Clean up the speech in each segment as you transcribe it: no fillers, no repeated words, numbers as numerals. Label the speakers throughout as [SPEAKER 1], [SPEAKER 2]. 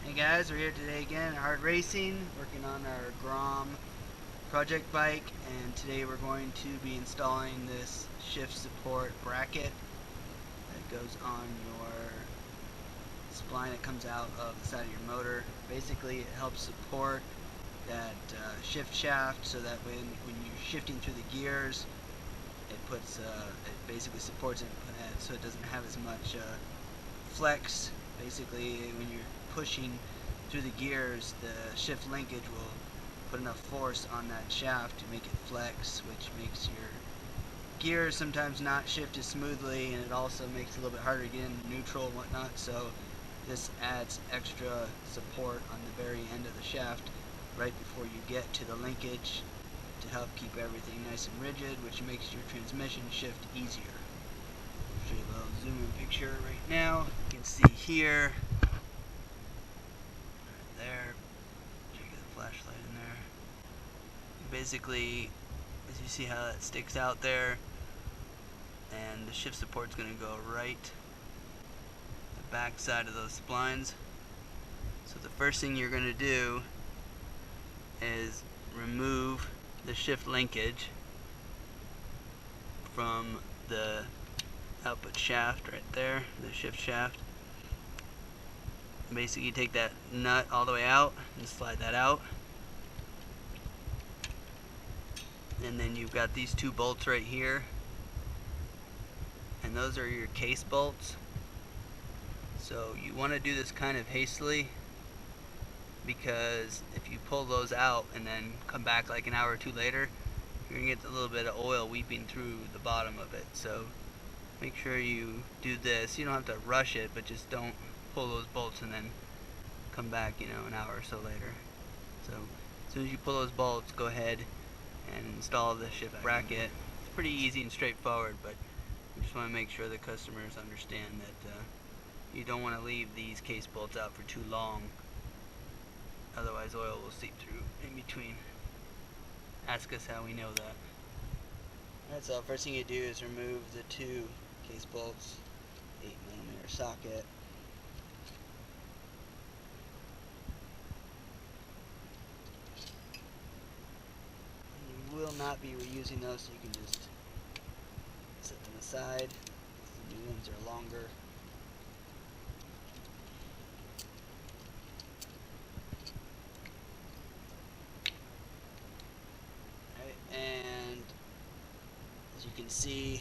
[SPEAKER 1] Hey guys, we're here today again at Hardracing, working on our Grom project bike, and today we're going to be installing this shift support bracket that goes on your spline that comes out of the side of your motor. Basically, it helps support that shift shaft so that when you're shifting through the gears, it basically supports it so it doesn't have as much flex. Basically, when you're pushing through the gears, the shift linkage will put enough force on that shaft to make it flex, which makes your gears sometimes not shift as smoothly, and it also makes it a little bit harder to get in neutral and whatnot. So this adds extra support on the very end of the shaft right before you get to the linkage to help keep everything nice and rigid, which makes your transmission shift easier. I'll show you a little zoom in picture right now. You can see here, right there, try to get the flashlight in there. Basically, as you see how that sticks out there, and the shift support's going to go right the back side of those splines. So the first thing you're going to do is remove the shift linkage from the output shaft right there, the shift shaft. Basically, take that nut all the way out and slide that out. And then you've got these two bolts right here, and those are your case bolts. So you want to do this kind of hastily, because if you pull those out and then come back like an hour or two later, you're going to get a little bit of oil weeping through the bottom of it. So make sure you do this. You don't have to rush it, but just don't pull those bolts and then come back, an hour or so later. So as soon as you pull those bolts, go ahead and install the shift bracket. It's pretty easy and straightforward, but we just want to make sure the customers understand that you don't want to leave these case bolts out for too long. Otherwise, oil will seep through in between. Ask us how we know that. Alright, so first thing you do is remove the two case bolts, 8mm socket. And you will not be reusing those, so you can just set them aside. The new ones are longer. And as you can see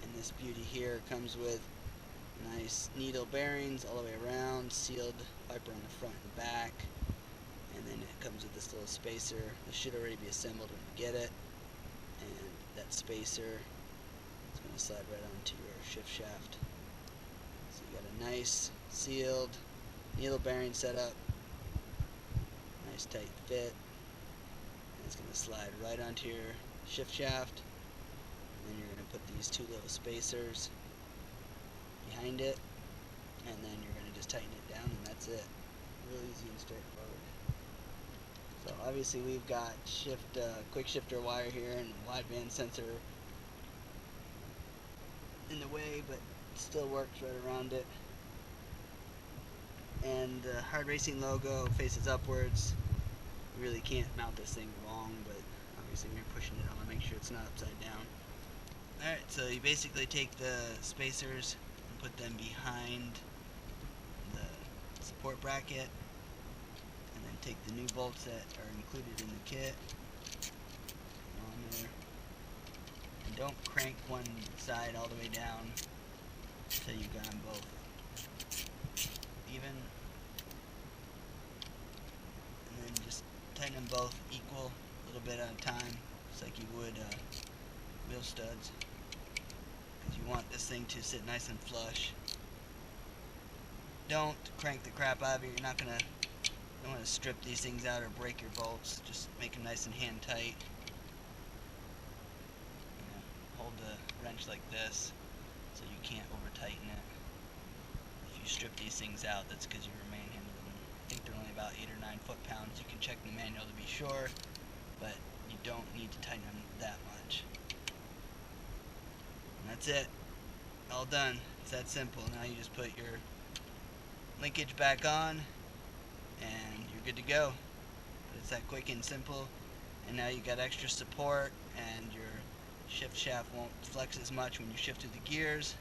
[SPEAKER 1] in this beauty here, it comes with nice needle bearings all the way around, sealed wiper on the front and back, and then it comes with this little spacer. This should already be assembled when you get it, and that spacer is going to slide right onto your shift shaft. So you got a nice sealed needle bearing setup, nice tight fit. It's going to slide right onto your shift shaft, and then you're going to put these two little spacers behind it, and then you're going to just tighten it down, and that's it. Real easy and straightforward. So obviously we've got quick shifter wire here and a wideband sensor in the way, but it still works right around it. And the Hardracing logo faces upwards. You really can't mount this thing wrong, but obviously when you're pushing it, I want to make sure it's not upside down. Alright, so you basically take the spacers and put them behind the support bracket, and then take the new bolts that are included in the kit on there, and don't crank one side all the way down until you've got them both even, and then just tighten them both equal, a little bit at a time, just like you would wheel studs, because you want this thing to sit nice and flush. Don't crank the crap out of it. You don't want to strip these things out or break your bolts. Just make them nice and hand tight. Hold the wrench like this so you can't over tighten it. If you strip these things out, that's because you were manhandling them. I think they're only about 8 or 9 foot-pounds. You can check the manual to be sure, but you don't need to tighten them that much. And that's it. All done. It's that simple. Now you just put your linkage back on, and you're good to go. But it's that quick and simple, and now you got extra support, and your shift shaft won't flex as much when you shift through the gears,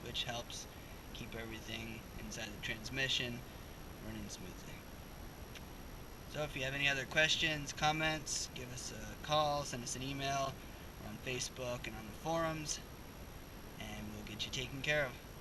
[SPEAKER 1] which helps keep everything inside the transmission running smoothly. So if you have any other questions, comments, give us a call, send us an email. We're on Facebook and on the forums, and we'll get you taken care of.